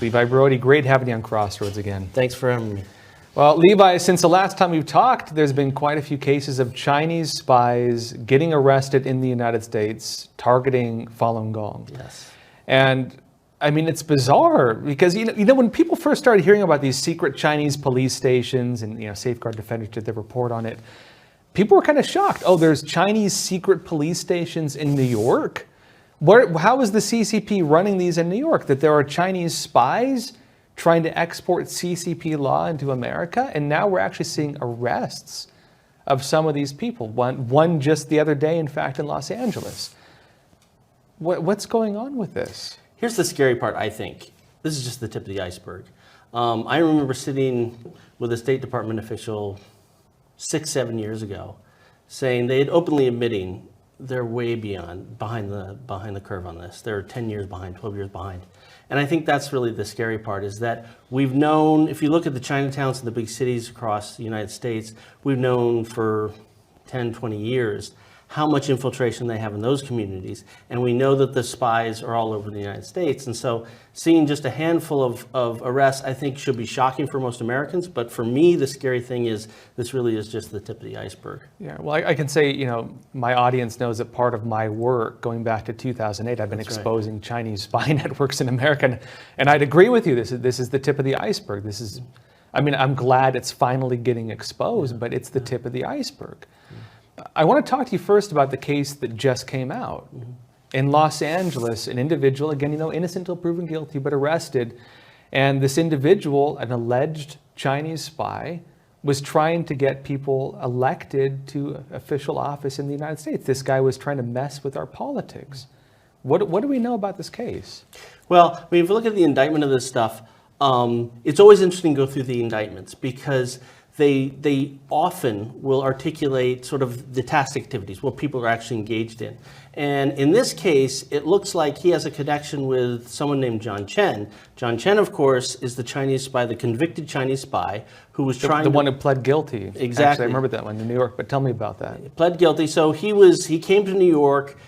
Levi Browde, great having you on Crossroads again. Thanks for having me. Well, Levi, since the last time we've talked, there's been quite a few cases of Chinese spies getting arrested in the United States, targeting Falun Gong. Yes. And I mean, it's bizarre because, you know, when people first started hearing about these secret Chinese police stations and, you know, Safeguard Defenders did their report on it, people were kind of shocked. Oh, there's Chinese secret police stations in New York? How is the CCP running these in New York? That there are Chinese spies trying to export CCP law into America? And now we're actually seeing arrests of some of these people. One just the other day, in fact, in Los Angeles. What's going on with this? Here's the scary part, I think. This is just the tip of the iceberg. I remember sitting with a State Department official 6-7 years ago saying they had openly admitting they're way behind the curve on this. They're 10 years behind, 12 years behind. And I think that's really the scary part, is that we've known, if you look at the Chinatowns in the big cities across the United States, we've known for 10, 20 years how much infiltration they have in those communities. And we know that the spies are all over the United States. And so seeing just a handful of arrests, I think, should be shocking for most Americans. But for me, the scary thing is this really is just the tip of the iceberg. Yeah, well, I can say, you know, my audience knows that part of my work going back to 2008, I've been exposing Chinese spy networks in America. And I'd agree with you. This is the tip of the iceberg. This is, I mean, I'm glad it's finally getting exposed, but it's the tip of the iceberg. I want to talk to you first about the case that just came out. In Los Angeles, an individual, again, you know, innocent until proven guilty, but arrested. And this individual, an alleged Chinese spy, was trying to get people elected to official office in the United States. This guy was trying to mess with our politics. What do we know about this case? Well, I mean, if you look at the indictment of this stuff, it's always interesting to go through the indictments because they often will articulate sort of the task activities, what people are actually engaged in. And in this case, it looks like he has a connection with someone named John Chen. John Chen, of course, is the Chinese spy, the convicted Chinese spy who was trying the one who pled guilty. Exactly. Actually, I remember that one in New York, but tell me about that. He pled guilty. So he came to New York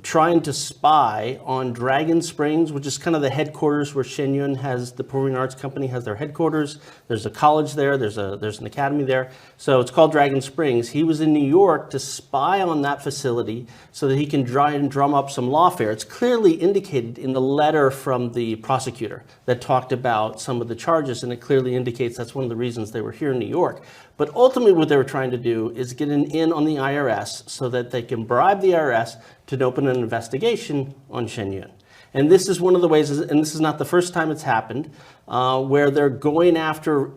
trying to spy on Dragon Springs, which is kind of the headquarters where Shenyun has, the performing arts company has their headquarters. There's a college there, there's an academy there. So it's called Dragon Springs. He was in New York to spy on that facility so that he can try and drum up some lawfare. It's clearly indicated in the letter from the prosecutor that talked about some of the charges, and it clearly indicates that's one of the reasons they were here in New York. But ultimately what they were trying to do is get an in on the IRS so that they can bribe the IRS to open an investigation on Shenyun. And this is one of the ways, and this is not the first time it's happened, where they're going after,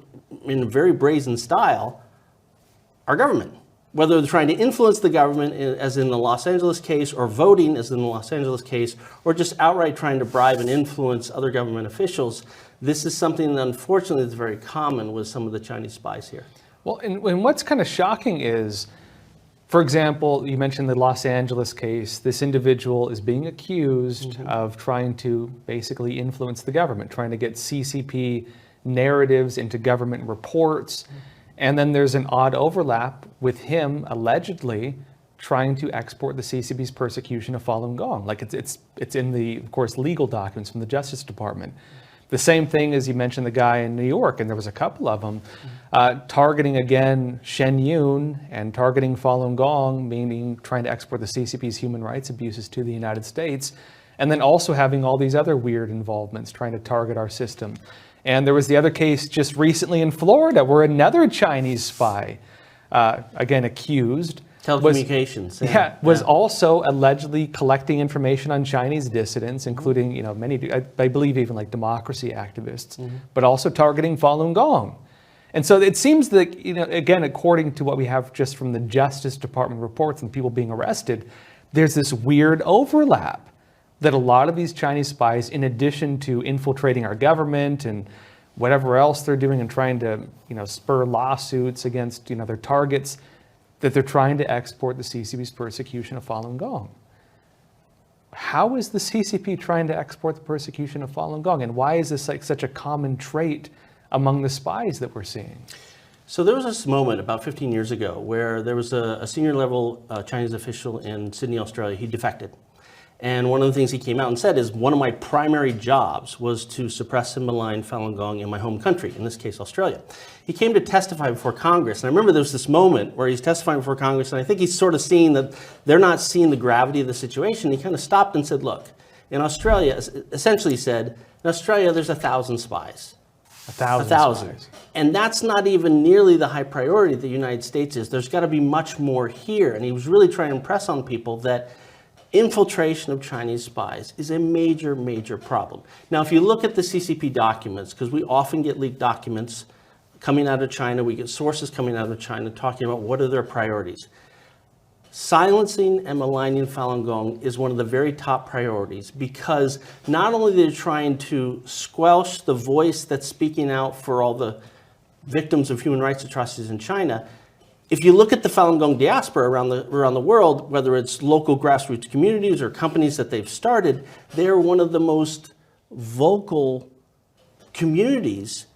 in a very brazen style, our government. Whether they're trying to influence the government, as in the Los Angeles case, or voting, as in the Los Angeles case, or just outright trying to bribe and influence other government officials, this is something that unfortunately is very common with some of the Chinese spies here. Well, and what's kind of shocking is, for example, you mentioned the Los Angeles case. This individual is being accused of trying to basically influence the government, trying to get CCP narratives into government reports. And then there's an odd overlap with him allegedly trying to export the CCP's persecution of Falun Gong. Like it's in the, of course, legal documents from the Justice Department. The same thing as you mentioned the guy in New York, and there was a couple of them, targeting again Shenyun and targeting Falun Gong, meaning trying to export the CCP's human rights abuses to the United States, and then also having all these other weird involvements trying to target our system. And there was the other case just recently in Florida where another Chinese spy, again accused, Telecommunications. was also allegedly collecting information on Chinese dissidents, including, you know, many, I believe even like democracy activists, but also targeting Falun Gong. And so it seems that, you know, again, according to what we have just from the Justice Department reports and people being arrested, there's this weird overlap that a lot of these Chinese spies, in addition to infiltrating our government and whatever else they're doing and trying to, you know, spur lawsuits against, you know, their targets, that they're trying to export the CCP's persecution of Falun Gong. How is the CCP trying to export the persecution of Falun Gong? And why is this like such a common trait among the spies that we're seeing? So there was this moment about 15 years ago where there was a senior level Chinese official in Sydney, Australia. He defected. And one of the things he came out and said is, one of my primary jobs was to suppress and malign Falun Gong in my home country, in this case, Australia. He came to testify before Congress. And I remember there was this moment where he's testifying before Congress, and I think he's sort of seeing that they're not seeing the gravity of the situation. He kind of stopped and said, look, in Australia, essentially he said, in Australia, there's 1,000 spies. 1,000 spies. And that's not even nearly the high priority the United States is. There's got to be much more here. And he was really trying to impress on people that infiltration of Chinese spies is a major, major problem. Now, if you look at the CCP documents, because we often get leaked documents coming out of China, we get sources coming out of China talking about what are their priorities. Silencing and maligning Falun Gong is one of the very top priorities, because not only are they trying to squelch the voice that's speaking out for all the victims of human rights atrocities in China. If you look at the Falun Gong diaspora around the world, whether it's local grassroots communities or companies that they've started, they're one of the most vocal communities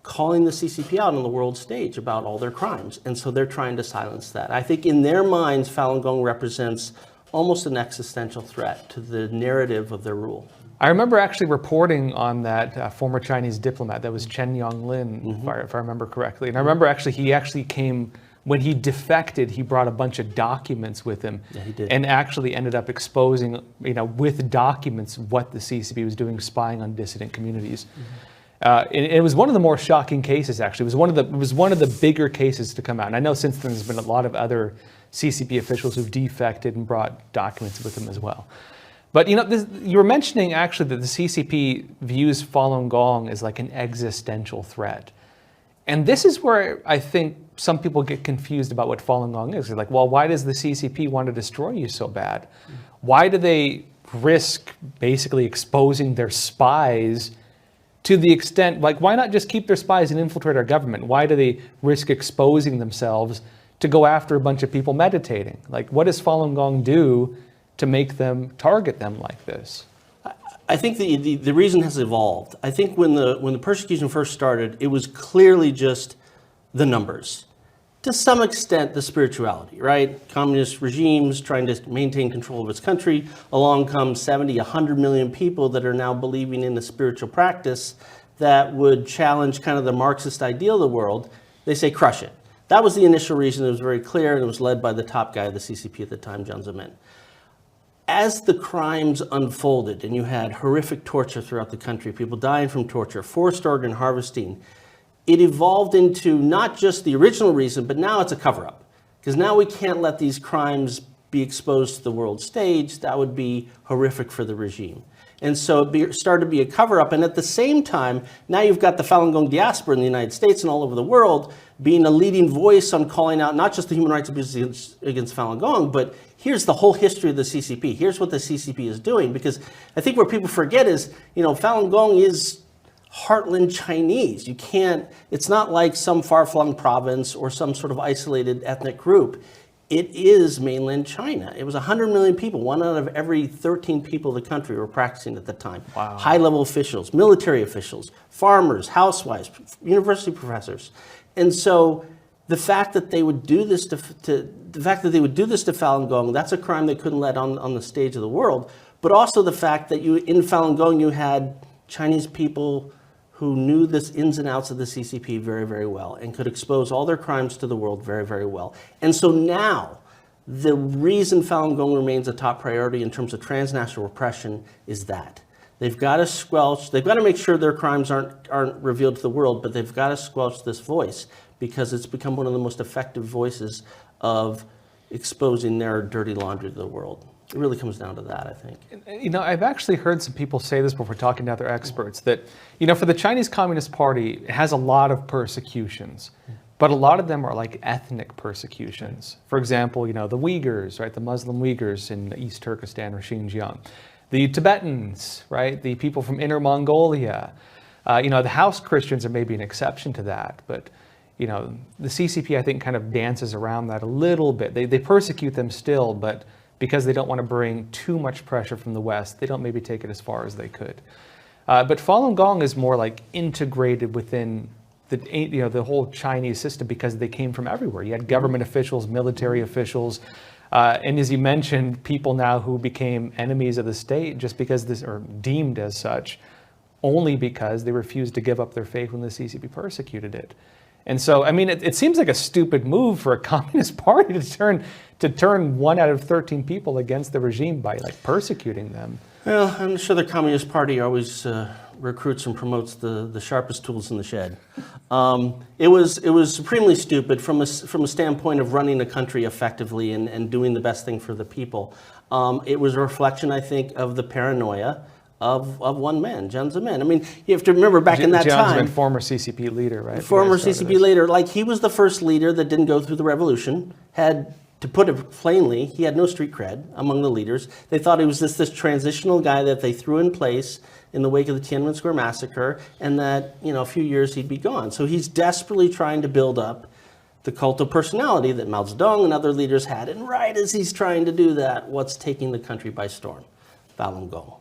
calling the CCP out on the world stage about all their crimes. And so they're trying to silence that. I think in their minds, Falun Gong represents almost an existential threat to the narrative of their rule. I remember actually reporting on that former Chinese diplomat, that was Chen Yonglin, if I remember correctly. And I remember he came, when he defected, he brought a bunch of documents with him. Yeah, he did. And actually ended up exposing, with documents, what the CCP was doing, spying on dissident communities. It was one of the more shocking cases, actually. It was one of the bigger cases to come out. And I know since then there's been a lot of other CCP officials who've defected and brought documents with them as well. But you were mentioning actually that the CCP views Falun Gong as like an existential threat. And this is where I think some people get confused about what Falun Gong is. They're like, well, why does the CCP want to destroy you so bad? Why do they risk basically exposing their spies to the extent, like, why not just keep their spies and infiltrate our government? Why do they risk exposing themselves to go after a bunch of people meditating? Like, what does Falun Gong do to make them target them like this? I think the reason has evolved. I think when the persecution first started, it was clearly just the numbers. To some extent, the spirituality, right? Communist regimes trying to maintain control of its country. Along come 70, 100 million people that are now believing in a spiritual practice that would challenge kind of the Marxist ideal of the world. They say, crush it. That was the initial reason. It was very clear, and it was led by the top guy of the CCP at the time, Jiang Zemin. As the crimes unfolded, and you had horrific torture throughout the country, people dying from torture, forced organ harvesting, it evolved into not just the original reason, but now it's a cover-up. Because now we can't let these crimes be exposed to the world stage. That would be horrific for the regime. And so it started to be a cover-up. And at the same time, now you've got the Falun Gong diaspora in the United States and all over the world being a leading voice on calling out not just the human rights abuses against Falun Gong, but here's the whole history of the CCP. Here's what the CCP is doing. Because I think what people forget is, Falun Gong is heartland Chinese. You can't, it's not like some far-flung province or some sort of isolated ethnic group. It is mainland China. It was 100 million people. 1 out of every 13 people in the country were practicing at the time. Wow. High-level officials, military officials, farmers, housewives, university professors. And so the fact that they would do this to Falun Gong, that's a crime they couldn't let on the stage of the world. But also the fact that in Falun Gong you had Chinese people who knew the ins and outs of the CCP very, very well and could expose all their crimes to the world very, very well. And so now, the reason Falun Gong remains a top priority in terms of transnational repression is that. They've got to squelch, they've got to make sure their crimes aren't revealed to the world, but they've got to squelch this voice because it's become one of the most effective voices of exposing their dirty laundry to the world. It really comes down to that, I think. I've actually heard some people say this before talking to other experts, that, for the Chinese Communist Party, it has a lot of persecutions, but a lot of them are like ethnic persecutions. For example, the Uyghurs, right, the Muslim Uyghurs in East Turkestan or Xinjiang, the Tibetans, right, the people from Inner Mongolia, the house Christians are maybe an exception to that, but the CCP, I think, kind of dances around that a little bit. They persecute them still, but because they don't want to bring too much pressure from the West, they don't maybe take it as far as they could. But Falun Gong is more like integrated within the whole Chinese system because they came from everywhere. You had government officials, military officials, And as you mentioned, people now who became enemies of the state just because this, or deemed as such, only because they refused to give up their faith when the CCP persecuted it. And so, I mean, it seems like a stupid move for a communist party to turn 1 out of 13 people against the regime by like persecuting them. Well, I'm sure the Communist Party always recruits and promotes the sharpest tools in the shed. It was supremely stupid from a standpoint of running a country effectively and doing the best thing for the people. It was a reflection, I think, of the paranoia of one man, Jiang Zemin. I mean, you have to remember back in that Jiang time. Zemin, former CCP leader, right? Former CCP leader, like he was the first leader that didn't go through the revolution, had, to put it plainly, he had no street cred among the leaders. They thought he was this transitional guy that they threw in place in the wake of the Tiananmen Square massacre, and that, you know, a few years he'd be gone. So he's desperately trying to build up the cult of personality that Mao Zedong and other leaders had. And right as he's trying to do that, what's taking the country by storm? Falun Gong.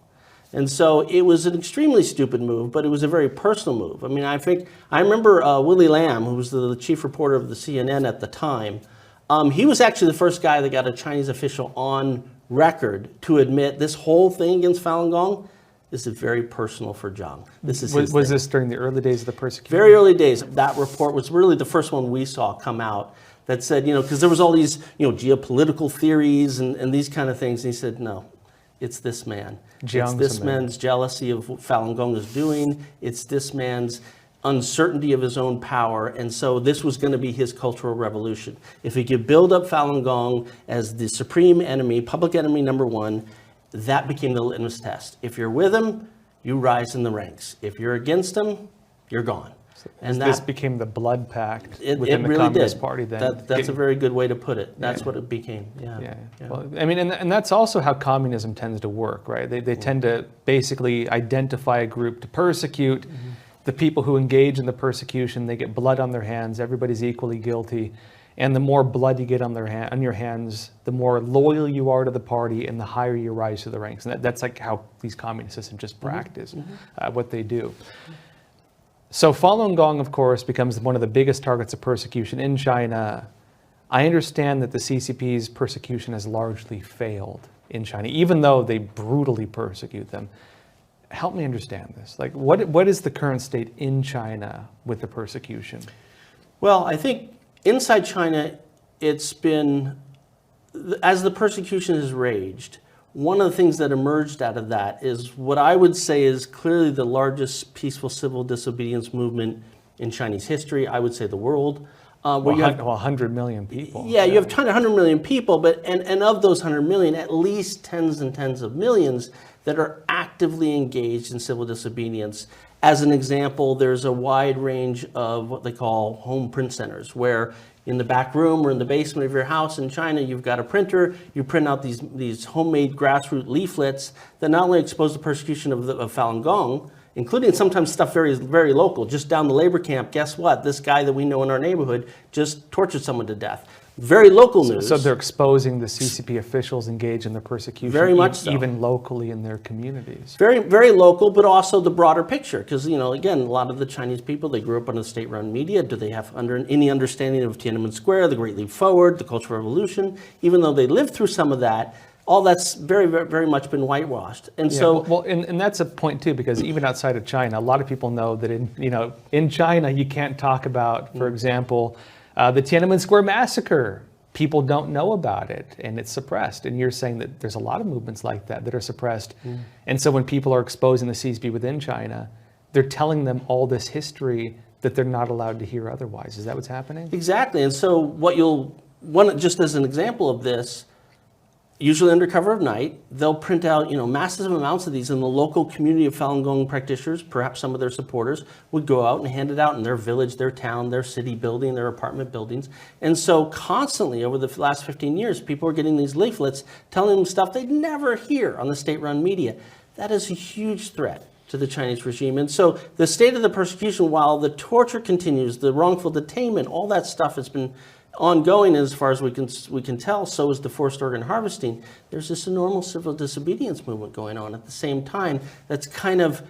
And so it was an extremely stupid move, but it was a very personal move. I mean, I remember Willie Lam, who was the chief reporter of the CNN at the time. He was actually the first guy that got a Chinese official on record to admit this whole thing against Falun Gong, this is very personal for Jiang. This is Was this during the early days of the persecution? Very early days. That report was really the first one we saw come out that said, you know, because there was all these, you know, geopolitical theories and these kind of things. And he said, no, it's this man. It's this man's jealousy of what Falun Gong is doing. It's this man's uncertainty of his own power. And so this was going to be his cultural revolution. If he could build up Falun Gong as the supreme enemy, public enemy number one, that became the litmus test. If you're with him, you rise in the ranks. If you're against him, you're gone. And this became the blood pact within the really Communist did. Party then. That's a very good way to put it. That's what it became. Yeah. Well, I mean, and that's also how communism tends to work, right? They tend to basically identify a group to persecute. The people who engage in the persecution, they get blood on their hands. Everybody's equally guilty. And the more blood you get on your hands, the more loyal you are to the party and the higher you rise to the ranks. And that's like how these communist systems just practice what they do. So Falun Gong, of course, becomes one of the biggest targets of persecution in China. I understand that the CCP's persecution has largely failed in China, even though they brutally persecute them. Help me understand this. Like, what is the current state in China with the persecution? Well, I think inside China, it's been, as the persecution has raged, one of the things that emerged out of that is what I would say is clearly the largest peaceful civil disobedience movement in Chinese history, I would say the world. Well, you have 100 million people. Yeah, you have 100 million people, but and of those 100 million, at least tens and tens of millions that are actively engaged in civil disobedience. As an example, there's a wide range of what they call home print centers, where in the back room or in the basement of your house in China, you've got a printer, you print out these homemade grassroots leaflets that not only expose the persecution of Falun Gong, including sometimes stuff very, very local. Just down the labor camp, guess what? This guy that we know in our neighborhood just tortured someone to death. Very local news. So they're exposing the CCP officials engaged in the persecution, very much so. Even locally in their communities. Very, very local, but also the broader picture. Because, you know, again, a lot of the Chinese people, they grew up under the state-run media. Do they have any understanding of Tiananmen Square, the Great Leap Forward, the Cultural Revolution? Even though they lived through some of that, all that's very, very, very much been whitewashed. And so, well, and that's a point too, because even outside of China, a lot of people know that in China you can't talk about, for example, the Tiananmen Square massacre. People don't know about it, and it's suppressed. And you're saying that there's a lot of movements like that are suppressed. And so when people are exposing the CCP within China, they're telling them all this history that they're not allowed to hear otherwise. Is that what's happening? Exactly. And so what just as an example of this, usually under cover of night, they'll print out, massive amounts of these, and the local community of Falun Gong practitioners, perhaps some of their supporters, would go out and hand it out in their village, their town, their city building, their apartment buildings. And so constantly over the last 15 years, people are getting these leaflets telling them stuff they'd never hear on the state-run media. That is a huge threat to the Chinese regime. And so the state of the persecution, while the torture continues, the wrongful detainment, all that stuff has been ongoing as far as we can tell. So is the forced organ harvesting. There's this enormous civil disobedience movement going on at the same time that's kind of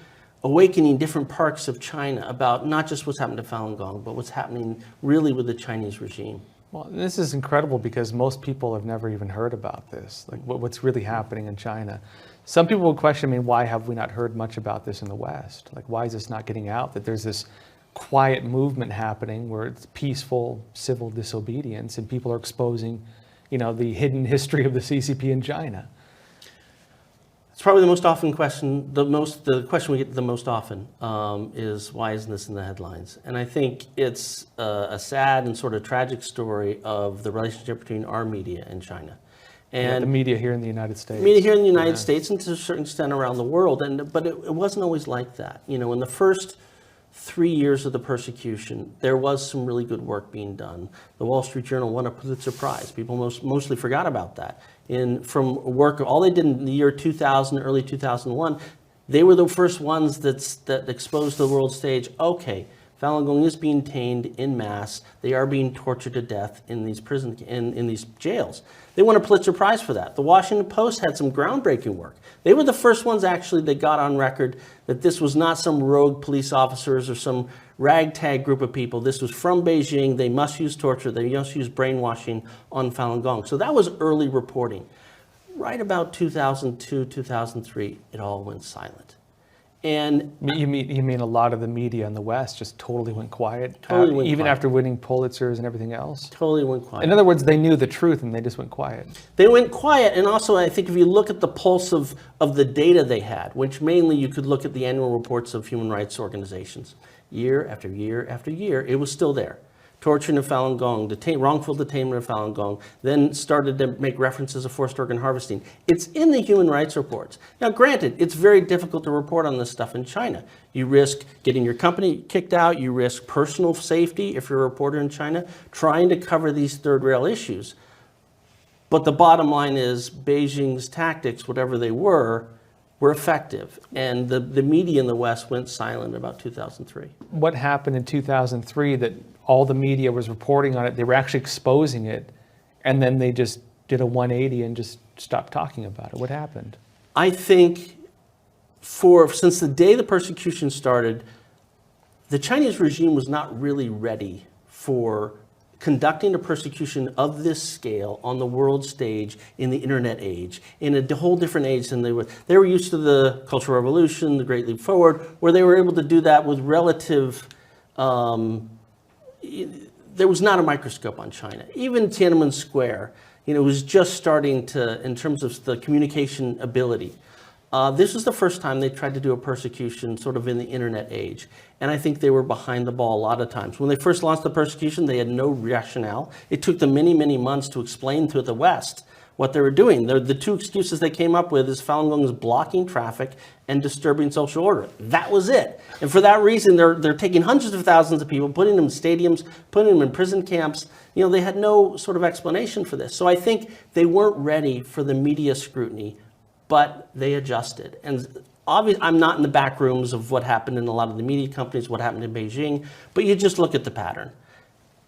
awakening different parts of China about not just what's happened to Falun Gong, but what's happening really with the Chinese regime. Well, this is incredible because most people have never even heard about this, like what's really happening in China. Some people would question, I mean, why have we not heard much about this in the West? Like, why is this not getting out, that there's this quiet movement happening where it's peaceful civil disobedience and people are exposing, the hidden history of the CCP in China? It's probably the most often question, the question we get the most often is, why isn't this in the headlines? And I think it's a sad and sort of tragic story of the relationship between our media and China. And the media here in the United States. Media here in the United States and to a certain extent around the world. But it wasn't always like that. In the first 3 years of the persecution, there was some really good work being done. The Wall Street Journal won a Pulitzer Prize. People mostly forgot about that. From work, all they did in the year 2000, early 2001, they were the first ones that exposed the world stage. Okay, Falun Gong is being tamed en masse. They are being tortured to death in these in these jails. They won a Pulitzer Prize for that. The Washington Post had some groundbreaking work. They were the first ones actually that got on record that this was not some rogue police officers or some ragtag group of people. This was from Beijing. They must use torture. They must use brainwashing on Falun Gong. So that was early reporting. Right about 2002, 2003, it all went silent. And you mean a lot of the media in the West just totally went quiet? Totally went even quiet. After winning Pulitzers and everything else? Totally went quiet. In other words, they knew the truth and they just went quiet. They went quiet, and also I think if you look at the pulse of the data they had, which mainly you could look at the annual reports of human rights organizations, year after year after year, it was still there. Torture in Falun Gong, wrongful detainment of Falun Gong, then started to make references of forced organ harvesting. It's in the human rights reports. Now, granted, it's very difficult to report on this stuff in China. You risk getting your company kicked out, you risk personal safety if you're a reporter in China, trying to cover these third rail issues. But the bottom line is Beijing's tactics, whatever they were effective. And the media in the West went silent about 2003. What happened in 2003 that all the media was reporting on it, they were actually exposing it, and then they just did a 180 and just stopped talking about it? What happened? I think since the day the persecution started, the Chinese regime was not really ready for conducting a persecution of this scale on the world stage in the internet age, in a whole different age than they were. They were used to the Cultural Revolution, the Great Leap Forward, where they were able to do that with relative, there was not a microscope on China. Even Tiananmen Square, was just starting to, in terms of the communication ability. This was the first time they tried to do a persecution sort of in the internet age. And I think they were behind the ball a lot of times. When they first launched the persecution, they had no rationale. It took them many, many months to explain to the West what they were doing. The two excuses they came up with is Falun Gong is blocking traffic and disturbing social order. That was it. And for that reason, they're taking hundreds of thousands of people, putting them in stadiums, putting them in prison camps. They had no sort of explanation for this. So I think they weren't ready for the media scrutiny, but they adjusted. And obviously, I'm not in the back rooms of what happened in a lot of the media companies, what happened in Beijing, but you just look at the pattern.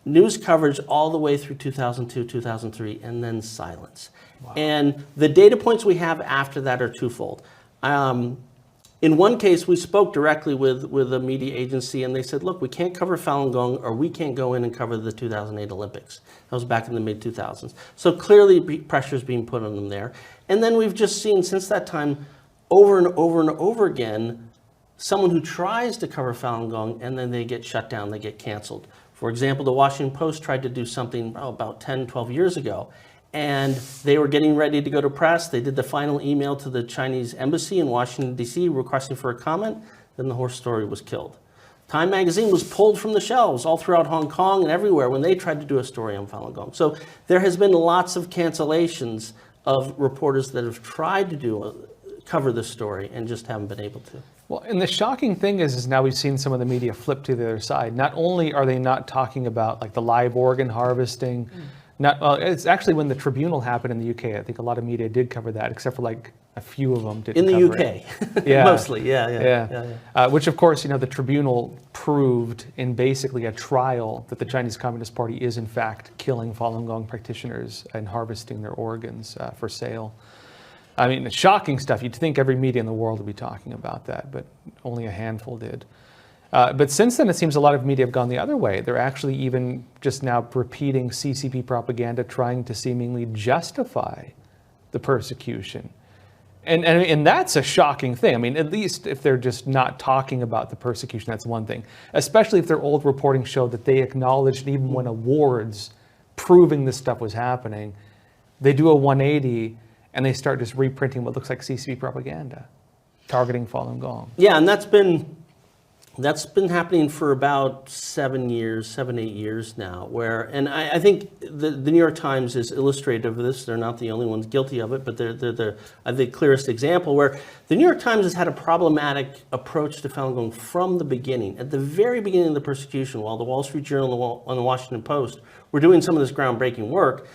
News coverage all the way through 2002, 2003, and then silence. Wow. And the data points we have after that are twofold. In one case, we spoke directly with a media agency, and they said, look, we can't cover Falun Gong, or we can't go in and cover the 2008 Olympics. That was back in the mid-2000s. So clearly, pressure's being put on them there. And then we've just seen, since that time, over and over and over again, someone who tries to cover Falun Gong, and then they get shut down, they get canceled. For example, the Washington Post tried to do something about 10, 12 years ago, and they were getting ready to go to press. They did the final email to the Chinese embassy in Washington, D.C., requesting for a comment. Then the whole story was killed. Time magazine was pulled from the shelves all throughout Hong Kong and everywhere when they tried to do a story on Falun Gong. So there has been lots of cancellations of reporters that have tried to cover this story and just haven't been able to. Well, and the shocking thing is now we've seen some of the media flip to the other side. Not only are they not talking about like the live organ harvesting, it's actually when the tribunal happened in the UK. I think a lot of media did cover that, except for like a few of them didn't. In the cover UK, it. Yeah. Mostly, yeah. Which of course, the tribunal proved in basically a trial that the Chinese Communist Party is in fact killing Falun Gong practitioners and harvesting their organs for sale. I mean, it's shocking stuff. You'd think every media in the world would be talking about that, but only a handful did. But since then, it seems a lot of media have gone the other way. They're actually even just now repeating CCP propaganda, trying to seemingly justify the persecution. And that's a shocking thing. I mean, at least if they're just not talking about the persecution, that's one thing. Especially if their old reporting showed that they acknowledged, even when awards proving this stuff was happening, they do a 180 and they start just reprinting what looks like CCP propaganda, targeting Falun Gong. Yeah, and that's been happening for about 7, 8 years now, and I think the New York Times is illustrative of this. They're not the only ones guilty of it, but they're the clearest example, where the New York Times has had a problematic approach to Falun Gong from the beginning. At the very beginning of the persecution, while the Wall Street Journal and the Washington Post were doing some of this groundbreaking work,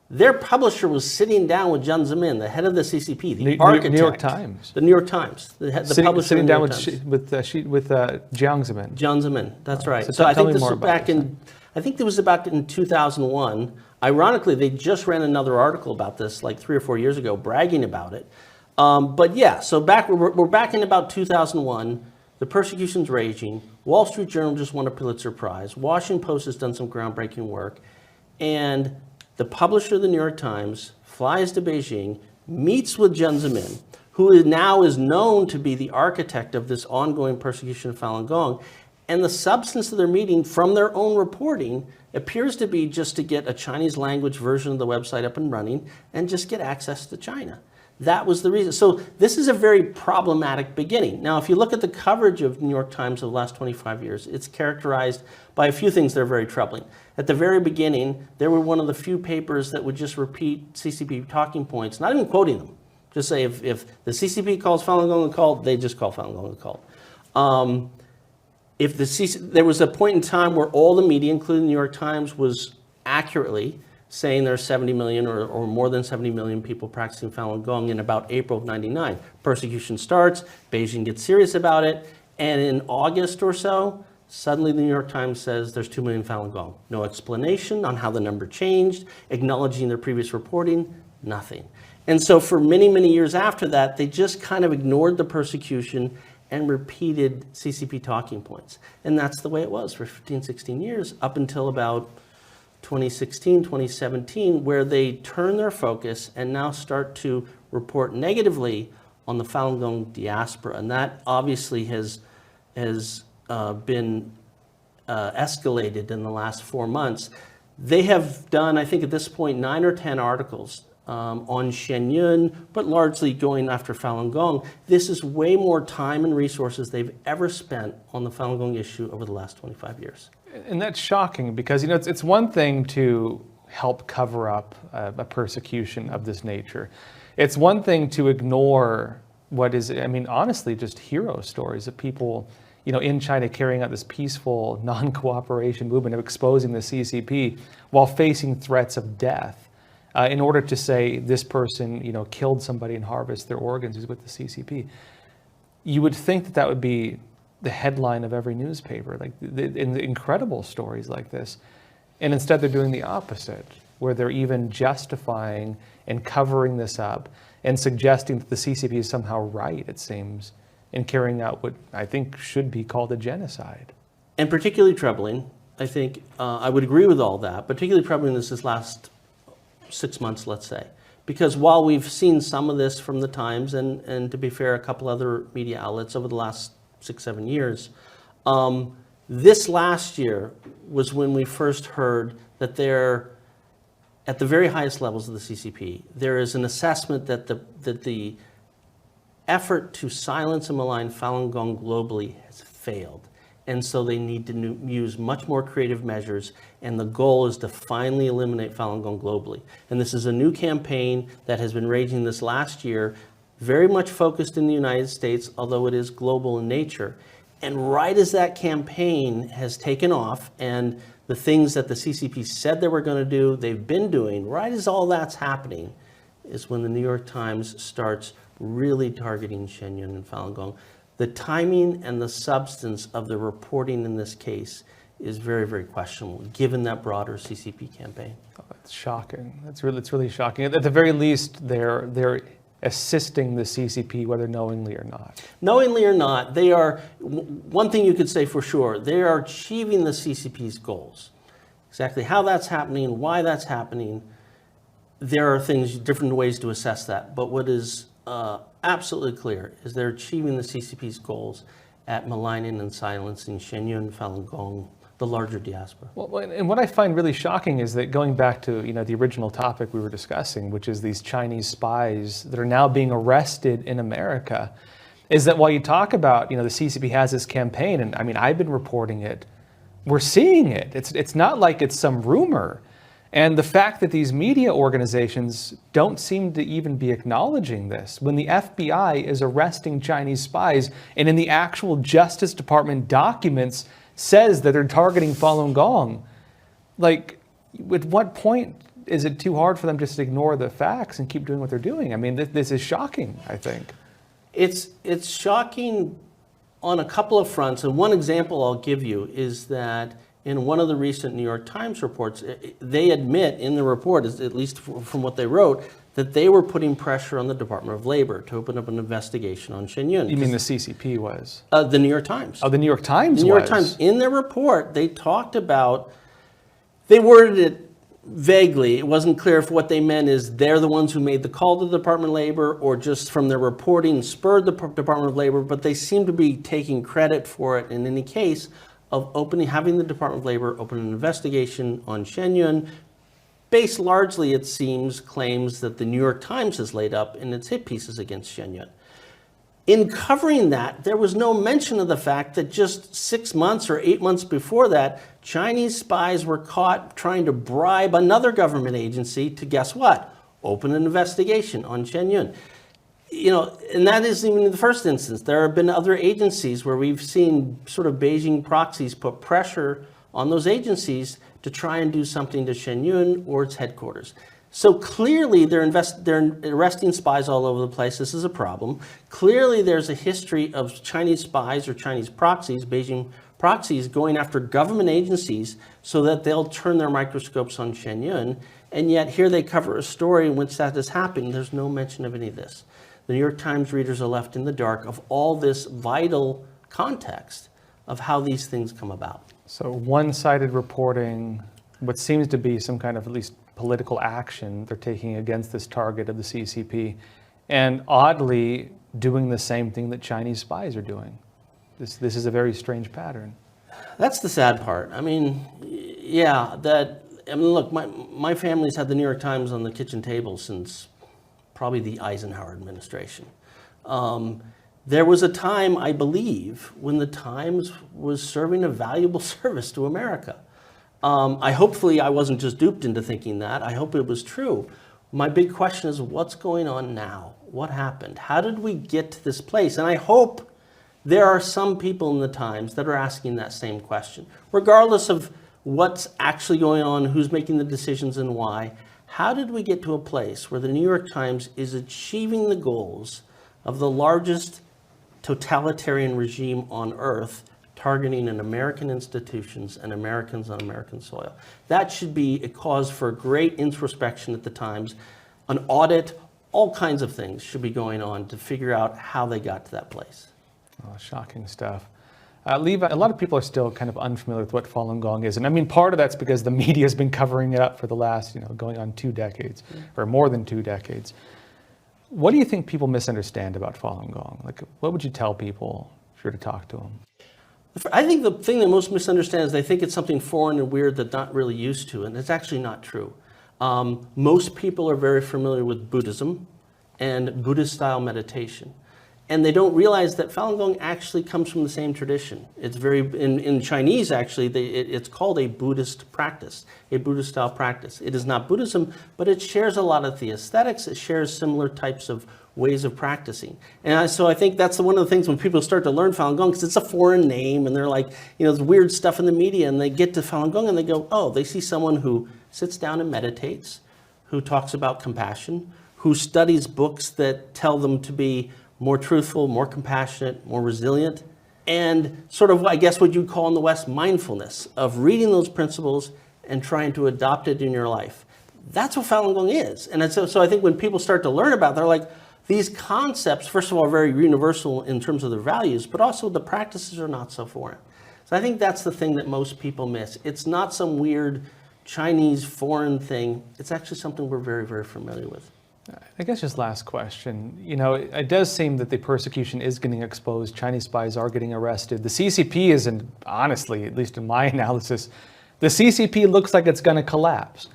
their publisher was sitting down with Jiang Zemin, the head of the CCP, the architect. New York Times. The New York Times. The publisher sitting down with Jiang Zemin, that's right. So I think this was back in 2001. Ironically, they just ran another article about this like 3 or 4 years ago, bragging about it. But yeah, so we're back in about 2001. The persecution's raging. Wall Street Journal just won a Pulitzer Prize. Washington Post has done some groundbreaking work. And the publisher of the New York Times flies to Beijing, meets with Jiang Zemin, who now is known to be the architect of this ongoing persecution of Falun Gong. And the substance of their meeting, from their own reporting, appears to be just to get a Chinese language version of the website up and running and just get access to China. That was the reason. So this is a very problematic beginning. Now, if you look at the coverage of New York Times of the last 25 years, it's characterized by a few things that are very troubling. At the very beginning, they were one of the few papers that would just repeat CCP talking points, not even quoting them. Just say if the CCP calls Falun Gong a cult, they just call Falun Gong a cult. There was a point in time where all the media, including the New York Times, was accurately saying there are 70 million or more than 70 million people practicing Falun Gong in about April of '99. Persecution starts, Beijing gets serious about it, and in August or so, suddenly the New York Times says there's 2 million Falun Gong. No explanation on how the number changed, acknowledging their previous reporting, nothing. And so for many, many years after that, they just kind of ignored the persecution and repeated CCP talking points. And that's the way it was for 15, 16 years, up until about 2016, 2017, where they turn their focus and now start to report negatively on the Falun Gong diaspora. And that obviously has been escalated in the last 4 months. They have done, I think at this point, 9 or 10 articles on Shenyun, but largely going after Falun Gong. This is way more time and resources they've ever spent on the Falun Gong issue over the last 25 years. And that's shocking because, you know, it's one thing to help cover up a persecution of this nature. It's one thing to ignore what is, I mean, honestly, just hero stories of people, you know, in China carrying out this peaceful non-cooperation movement of exposing the CCP while facing threats of death in order to say this person, you know, killed somebody and harvest their organs who's with the CCP. You would think that that would be the headline of every newspaper, like in the incredible stories like this. And instead they're doing the opposite, where they're even justifying and covering this up and suggesting that the CCP is somehow right, it seems, in carrying out what I think should be called a genocide. And particularly troubling, I think, I would agree with all that, particularly troubling is this last 6 months, let's say. Because while we've seen some of this from the Times and to be fair, a couple other media outlets over the last 6, 7 years, this last year was when we first heard that there, at the very highest levels of the CCP, there is an assessment that the effort to silence and malign Falun Gong globally has failed. And so they need to use much more creative measures, and the goal is to finally eliminate Falun Gong globally. And this is a new campaign that has been raging this last year, very much focused in the United States, although it is global in nature. And right as that campaign has taken off, and the things that the CCP said they were going to do, they've been doing, right as all that's happening, is when the New York Times starts really targeting Shenyun and Falun Gong. The timing and the substance of the reporting in this case is very, very questionable, given that broader CCP campaign. Oh, that's shocking. It's really shocking. At the very least, they're assisting the CCP, whether knowingly or not? Knowingly or not, they are, one thing you could say for sure, they are achieving the CCP's goals. Exactly how that's happening, why that's happening, there are different ways to assess that. But what is absolutely clear is they're achieving the CCP's goals at maligning and silencing Shenyun, Falun Gong, the larger diaspora. Well, and what I find really shocking is that going back to the original topic we were discussing, which is these Chinese spies that are now being arrested in America, is that while you talk about the CCP has this campaign, and I mean I've been reporting it, we're seeing it. It's not like it's some rumor. And the fact that these media organizations don't seem to even be acknowledging this, when the FBI is arresting Chinese spies, and in the actual Justice Department documents says that they're targeting Falun Gong, like, at what point is it too hard for them just to ignore the facts and keep doing what they're doing? I mean, this is shocking, I think. It's shocking on a couple of fronts, and one example I'll give you is that in one of the recent New York Times reports, they admit in the report, at least from what they wrote, that they were putting pressure on the Department of Labor to open up an investigation on Shenyun. You mean the CCP was? The New York Times. Oh, the New York Times The New York Times. In their report, they talked about, they worded it vaguely. It wasn't clear if what they meant is they're the ones who made the call to the Department of Labor or just from their reporting spurred the Department of Labor, but they seem to be taking credit for it in any case of having the Department of Labor open an investigation on Shenyun, based largely, it seems, claims that the New York Times has laid up in its hit pieces against Shenyun. In covering that, there was no mention of the fact that just 6 months or 8 months before that, Chinese spies were caught trying to bribe another government agency to, guess what, open an investigation on Shenyun. And that isn't even in the first instance. There have been other agencies where we've seen sort of Beijing proxies put pressure on those agencies to try and do something to Shenyun or its headquarters. So clearly they're arresting spies all over the place. This is a problem. Clearly there's a history of Chinese spies or Chinese proxies, Beijing proxies, going after government agencies so that they'll turn their microscopes on Shenyun. And yet here they cover a story in which that is happening. There's no mention of any of this. The New York Times readers are left in the dark of all this vital context of how these things come about. So one-sided reporting, what seems to be some kind of at least political action they're taking against this target of the CCP, and oddly doing the same thing that Chinese spies are doing. This is a very strange pattern. That's the sad part. I mean, look, my family's had the New York Times on the kitchen table since probably the Eisenhower administration. There was a time, I believe, when the Times was serving a valuable service to America. Hopefully I wasn't just duped into thinking that. I hope it was true. My big question is, what's going on now? What happened? How did we get to this place? And I hope there are some people in the Times that are asking that same question, regardless of what's actually going on, who's making the decisions and why. How did we get to a place where the New York Times is achieving the goals of the largest totalitarian regime on earth, targeting an American institutions and Americans on American soil? That should be a cause for great introspection at the Times. An audit, all kinds of things should be going on to figure out how they got to that place. Oh, shocking stuff. Levi, a lot of people are still kind of unfamiliar with what Falun Gong is. And I mean, part of that's because the media has been covering it up for the last, going on 2 decades, or more than 2 decades. What do you think people misunderstand about Falun Gong? Like, what would you tell people if you were to talk to them? I think the thing that most misunderstand is they think it's something foreign and weird that they're not really used to, and it's actually not true. Most people are very familiar with Buddhism and Buddhist-style meditation. And they don't realize that Falun Gong actually comes from the same tradition. It's in Chinese, actually, it's called a Buddhist practice, a Buddhist-style practice. It is not Buddhism, but it shares a lot of the aesthetics. It shares similar types of ways of practicing. And so I think that's one of the things when people start to learn Falun Gong, because it's a foreign name, and they're like, there's weird stuff in the media, and they get to Falun Gong, and they go, oh, they see someone who sits down and meditates, who talks about compassion, who studies books that tell them to be more truthful, more compassionate, more resilient, and sort of, I guess, what you'd call in the West mindfulness of reading those principles and trying to adopt it in your life. That's what Falun Gong is. And so I think when people start to learn about it, they're like, these concepts, first of all, are very universal in terms of their values, but also the practices are not so foreign. So I think that's the thing that most people miss. It's not some weird Chinese foreign thing. It's actually something we're very, very familiar with. I guess just last question. You know, it does seem that the persecution is getting exposed. Chinese spies are getting arrested. The CCP isn't, honestly, at least in my analysis, the CCP looks like it's going to collapse.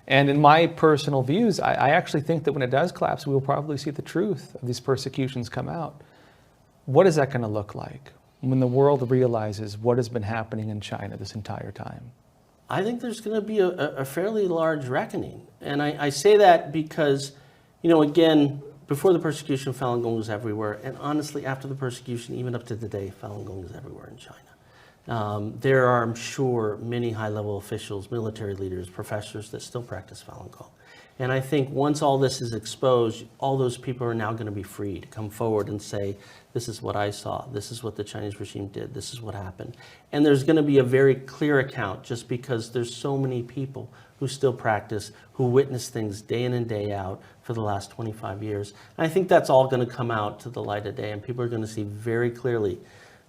And in my personal views, I actually think that when it does collapse, we will probably see the truth of these persecutions come out. What is that going to look like when the world realizes what has been happening in China this entire time? I think there's going to be a fairly large reckoning. And I say that because, you know, again, before the persecution, Falun Gong was everywhere. And honestly, after the persecution, even up to today, Falun Gong is everywhere in China. There are, I'm sure, many high-level officials, military leaders, professors that still practice Falun Gong. And I think once all this is exposed, all those people are now going to be free to come forward and say, this is what I saw, this is what the Chinese regime did, this is what happened. And there's going to be a very clear account just because there's so many people who still practice, who witness things day in and day out for the last 25 years. And I think that's all going to come out to the light of day, and people are going to see very clearly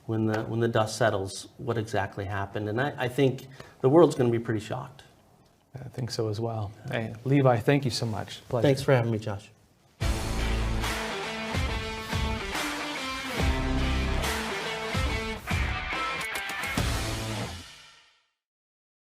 when the dust settles what exactly happened. And I think the world's going to be pretty shocked. I think so as well. Hey, Levi, thank you so much. Pleasure. Thanks for having me, Josh.